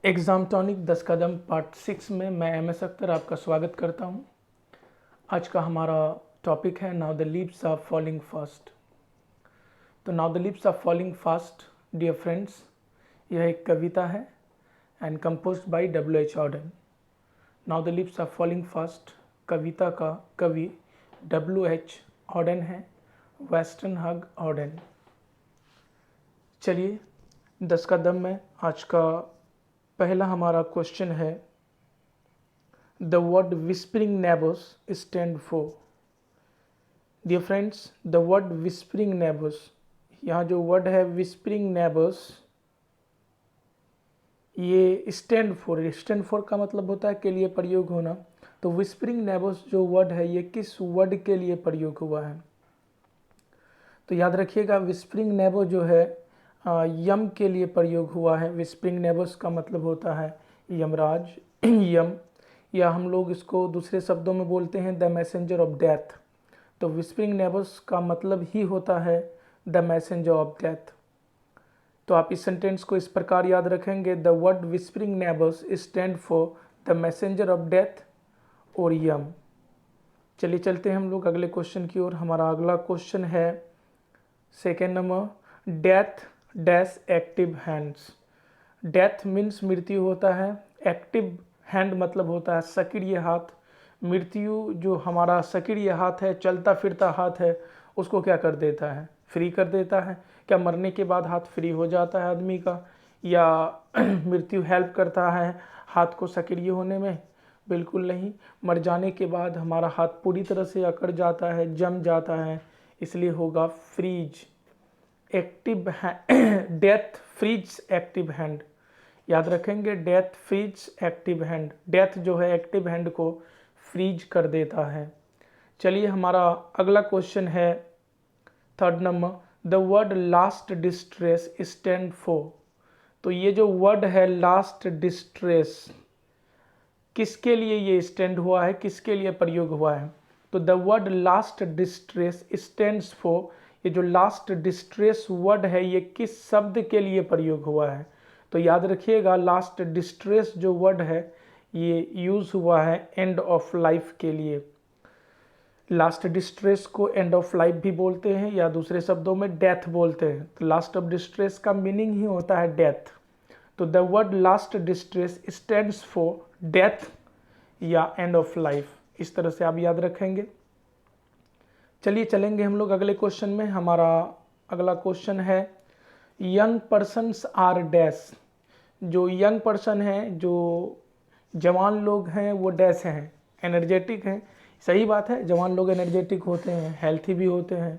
Exam tonic 10 कदम part 6 में मैं MS. Akhtar आपका स्वागत करता हूं। आज का हमारा टॉपिक है now the leaves are falling fast. तो now the leaves are falling fast dear friends, यह एक कविता है and composed by W.H. Auden. Now the leaves are falling fast कविता का कवि W.H. ऑडेन है, वेस्टर्न हग ऑडेन। चलिए 10 कदम में आज का पहला हमारा क्वेश्चन है the word whispering neighbours stand for. Dear friends, the word whispering neighbours, यहाँ जो वर्ड है विस्परिंग नेबोस, ये स्टैंड फॉर का मतलब होता है के लिए प्रयोग होना। तो विस्परिंग नेबोस जो वर्ड है ये किस वर्ड के लिए प्रयोग हुआ है? तो याद रखिएगा विस्परिंग नेबो जो है यम के लिए प्रयोग हुआ है। विस्परिंग नेबोस का मतलब होता है यमराज यम, या हम लोग इसको दूसरे शब्दों में बोलते हैं द मैसेंजर ऑफ डेथ। तो विस्परिंग नेबोस का मतलब ही होता है द मैसेंजर ऑफ डेथ। तो आप इस सेंटेंस को इस प्रकार याद रखेंगे, the word whispering neighbours stand for the messenger of death और यम। चलिए चलते हैं हम लोग अगले क्वेश्चन की ओर। हमारा अगला क्वेश्चन है second number, death dash active hands. Death means मृत्यु होता है, एक्टिव हैंड मतलब होता है सक्रिय हाथ। मृत्यु जो हमारा सक्रिय हाथ है, चलता फिरता हाथ है, उसको क्या कर देता है? फ्री कर देता है। क्या मरने के बाद हाथ फ्री हो जाता है आदमी का, या मृत्यु हेल्प करता है हाथ को सक्रिय होने में? बिल्कुल नहीं। मर जाने के बाद हमारा हाथ पूरी तरह से अकड़ जाता है, जम जाता है, इसलिए होगा freeze. Active death freeze active hand, याद रखेंगे death freeze active hand. Death जो है एक्टिव हैंड को फ्रीज कर देता है। चलिए हमारा अगला क्वेश्चन है third number, the word last distress stand for. तो ये जो वर्ड है लास्ट डिस्ट्रेस, किसके लिए ये स्टैंड हुआ है, किसके लिए प्रयोग हुआ है? तो the word last distress stands for, ये जो लास्ट डिस्ट्रेस वर्ड है ये किस शब्द के लिए प्रयोग हुआ है? तो याद रखिएगा लास्ट डिस्ट्रेस जो वर्ड है ये यूज हुआ है एंड ऑफ लाइफ के लिए। लास्ट डिस्ट्रेस को एंड ऑफ लाइफ भी बोलते हैं, या दूसरे शब्दों में डेथ बोलते हैं। तो लास्ट ऑफ डिस्ट्रेस का मीनिंग ही होता है डेथ। तो the word last distress stands for death या एंड ऑफ लाइफ, इस तरह से आप याद रखेंगे। चलिए चलेंगे हम लोग अगले क्वेश्चन में। हमारा अगला क्वेश्चन है यंग पर्सन्स आर डैश। जो यंग पर्सन है, जो जवान लोग हैं वो डैश हैं, एनर्जेटिक हैं। सही बात है, जवान लोग एनर्जेटिक होते हैं, हेल्थी भी होते हैं,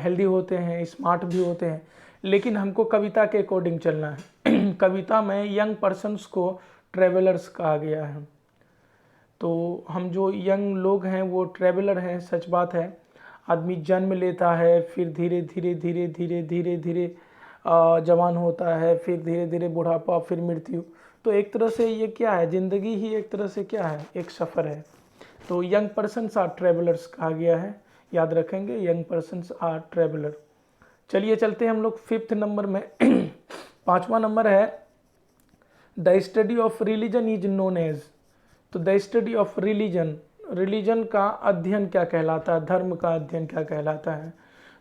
हेल्दी होते हैं, स्मार्ट भी होते हैं। लेकिन हमको कविता के अकॉर्डिंग चलना है। कविता में यंग पर्सन्स को ट्रेवलर्स कहा गया है। तो हम जो यंग लोग हैं वो ट्रेवलर हैं, सच बात है। आदमी जन्म लेता है, फिर धीरे धीरे धीरे धीरे धीरे धीरे जवान होता है, फिर धीरे धीरे बुढ़ापा, फिर मृत्यु। तो एक तरह से ये क्या है, ज़िंदगी ही एक तरह से क्या है, एक सफ़र है। तो यंग पर्सन्स आर ट्रेवलर्स कहा गया है, याद रखेंगे यंग पर्सन्स आर ट्रेवलर। चलिए चलते हैं हम लोग फिफ्थ नंबर में। पांचवा नंबर है the study of religion is known as. तो the study of religion, religion का अध्ययन क्या कहलाता है, धर्म का अध्ययन क्या कहलाता है?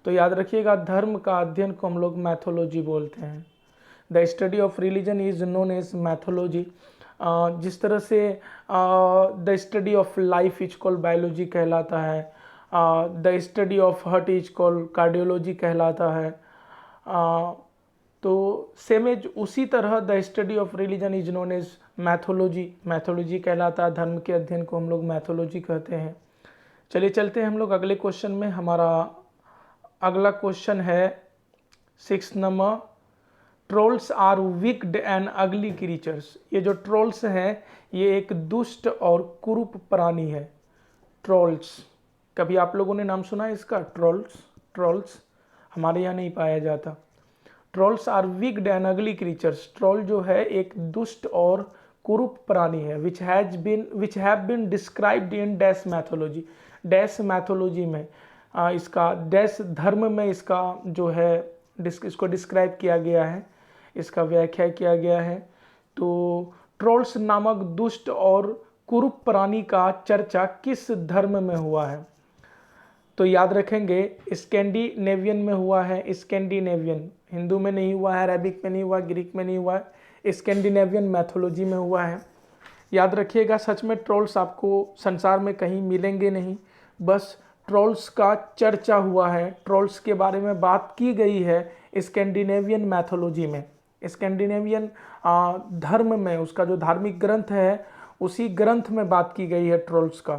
तो याद रखिएगा धर्म का अध्ययन को हम लोग मैथोलॉजी बोलते हैं। The study of religion is known as mythology. जिस तरह से the study of life is called biology कहलाता है, the study of heart is called cardiology कहलाता है। तो सेम एज उसी तरह the study of religion is known as mythology, mythology कहलाता है। धर्म के अध्ययन को हम लोग मैथोलॉजी कहते हैं। चलिए चलते हैं हम लोग अगले क्वेश्चन में। हमारा अगला क्वेश्चन है six number, trolls are wicked and ugly creatures. ये जो ट्रोल्स हैं ये एक दुष्ट और कुरूप प्राणी है। ट्रोल्स, कभी आप लोगों ने नाम सुना है इसका? ट्रोल्स, ट्रोल्स हमारे यहाँ नहीं पाया जाता। Trolls are wicked and ugly creatures. Troll जो है एक दुष्ट और कुरूप प्राणी है, which have been described in dash mythology. Dash mythology में इसका डैश धर्म में इसका जो है इसको डिस्क्राइब किया गया है, इसका व्याख्या किया गया है। तो ट्रोल्स नामक दुष्ट और कुरूप प्राणी का चर्चा किस धर्म में हुआ है? तो याद रखेंगे स्कैंडिनेवियन में हुआ है। स्कैंडिनेवियन, हिंदू में नहीं हुआ है, अरेबिक में नहीं हुआ, ग्रीक में नहीं हुआ है, स्कैंडिनेवियन मैथोलॉजी में हुआ है। याद रखिएगा, सच में ट्रोल्स आपको संसार में कहीं मिलेंगे नहीं, बस ट्रोल्स का चर्चा हुआ है, ट्रोल्स के बारे में बात की गई है स्कैंडिनेवियन मैथोलॉजी में। स्कैंडिनेवियन धर्म में, उसका जो धार्मिक ग्रंथ है उसी ग्रंथ में बात की गई है ट्रोल्स का।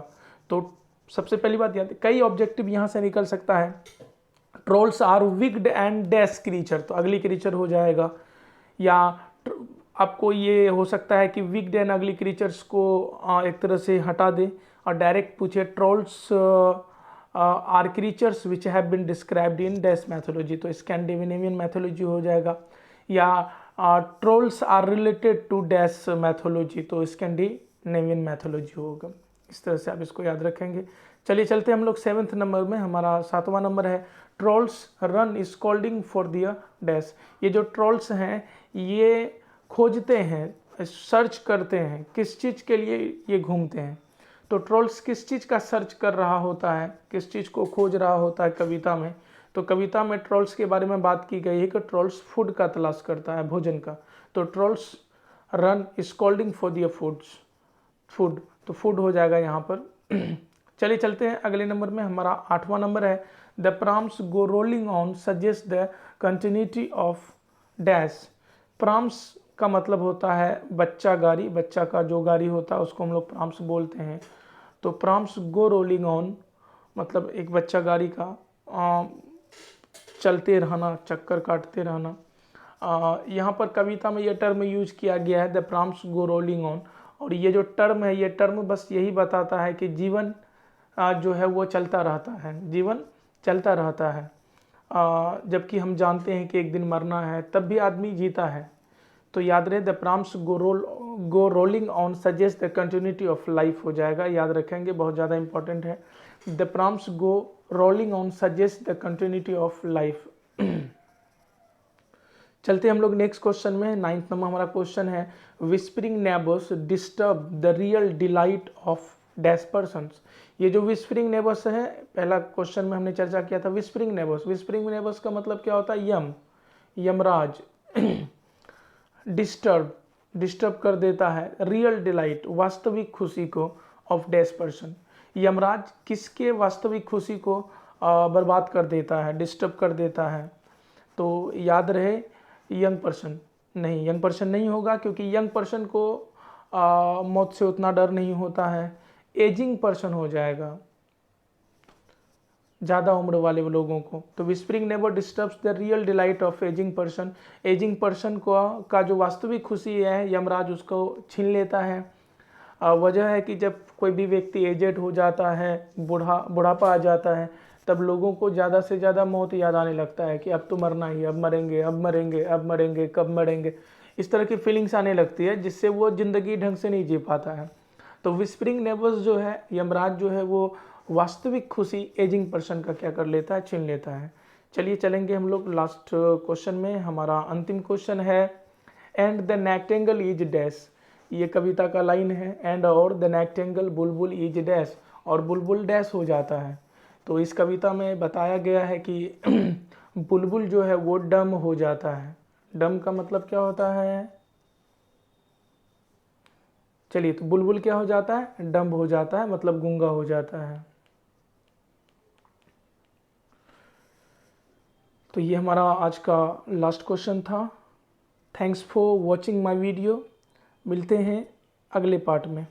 तो सबसे पहली बात याद, कई ऑब्जेक्टिव यहाँ से निकल सकता है। Trolls are wicked and dash creature, तो अगली क्रीचर हो जाएगा। या आपको ये हो सकता है कि विग्ड एंड अगली क्रीचर्स को एक तरह से हटा दे और डायरेक्ट पूछे trolls are creatures which have been described in dash mythology, तो स्कैंडिनेवियन मैथोलॉजी हो जाएगा। या trolls are related to dash mythology, तो स्कैंडिनेवियन मैथोलॉजी होगा। इस तरह से आप इसको याद रखेंगे। चलिए चलते हम लोग 7वें नंबर में, हमारा 7वां नंबर है trolls run scolding for their dash. ये जो ट्रोल्स हैं ये खोजते हैं, सर्च करते हैं, किस चीज़ के लिए ये घूमते हैं? तो ट्रोल्स किस चीज़ का सर्च कर रहा होता है, किस चीज़ को खोज रहा होता है कविता में? तो कविता में ट्रोल्स के बारे में बात की गई है कि ट्रोल्स फूड का तलाश करता है, भोजन का। तो trolls run scolding for their food, तो फूड हो जाएगा यहाँ पर। चलिए चलते हैं अगले नंबर में, हमारा 8वां नंबर है the prams go rolling on suggest the continuity of dash. Prams का मतलब होता है बच्चा गाड़ी, बच्चा का जो गाड़ी होता है उसको हम लोग प्राम्स बोलते हैं। तो प्राम्स गो रोलिंग ऑन मतलब एक बच्चा गाड़ी का चलते रहना, चक्कर काटते रहना। यहाँ पर कविता में ये टर्म यूज किया गया है the prams go rolling on, और ये जो टर्म है ये टर्म बस यही बताता है कि जीवन जो है वो चलता रहता है, जीवन चलता रहता है। जबकि हम जानते हैं कि एक दिन मरना है, तब भी आदमी जीता है। तो याद रहे the prams go rolling on suggest the continuity of life हो जाएगा, याद रखेंगे, बहुत ज़्यादा इंपॉर्टेंट है। The prams go rolling on suggest the continuity of life. चलते हम लोग नेक्स्ट क्वेश्चन में। 9th नंबर हमारा क्वेश्चन है whispering neighbours disturb the real delight of dash persons. ये जो विस्परिंग नेबर्स है, पहला क्वेश्चन में हमने चर्चा किया था विस्परिंग नेबर्स। विस्परिंग नेबर्स का मतलब क्या होता है? यमराज। डिस्टर्ब कर देता है रियल डिलाइट, वास्तविक खुशी को, ऑफ डैश पर्सन। यमराज किसके वास्तविक खुशी को बर्बाद कर देता है, डिस्टर्ब कर देता है? तो याद रहे यंग पर्सन। नहीं, यंग पर्सन नहीं होगा, क्योंकि यंग पर्सन को मौत से उतना डर नहीं होता है। एजिंग पर्सन हो जाएगा, ज़्यादा उम्र वाले लोगों को। तो whispering neighbour disturbs the real delight of ageing person. Ageing person को का जो वास्तविक खुशी है यमराज उसको छीन लेता है। वजह है कि जब कोई भी व्यक्ति एजेड हो जाता है, बुढ़ापा आ जाता है, तब लोगों को ज़्यादा से ज़्यादा मौत याद आने लगता है कि अब तो मरना ही, अब मरेंगे, अब मरेंगे, अब मरेंगे, कब मरेंगे, इस तरह की फीलिंग्स आने लगती है, जिससे वो ज़िंदगी ढंग से नहीं जी पाता है। तो विस्परिंग नेबर्स जो है, यमराज जो है, वो वास्तविक खुशी एजिंग पर्सन का क्या कर लेता है? छीन लेता है। चलिए चलेंगे हम लोग लास्ट क्वेश्चन में। हमारा अंतिम क्वेश्चन है and the Nightingale is dash. ये कविता का लाइन है, एंड और the Nightingale Bulbul is dash, और बुलबुल डैश हो जाता है। तो इस कविता में बताया गया है कि बुलबुल जो है वो डम हो जाता है। डम का मतलब क्या होता है? चलिए, तो बुलबुल क्या हो जाता है? डम हो जाता है, मतलब गूंगा हो जाता है। तो ये हमारा आज का लास्ट क्वेश्चन था। Thanks for watching my video. मिलते हैं अगले पार्ट में।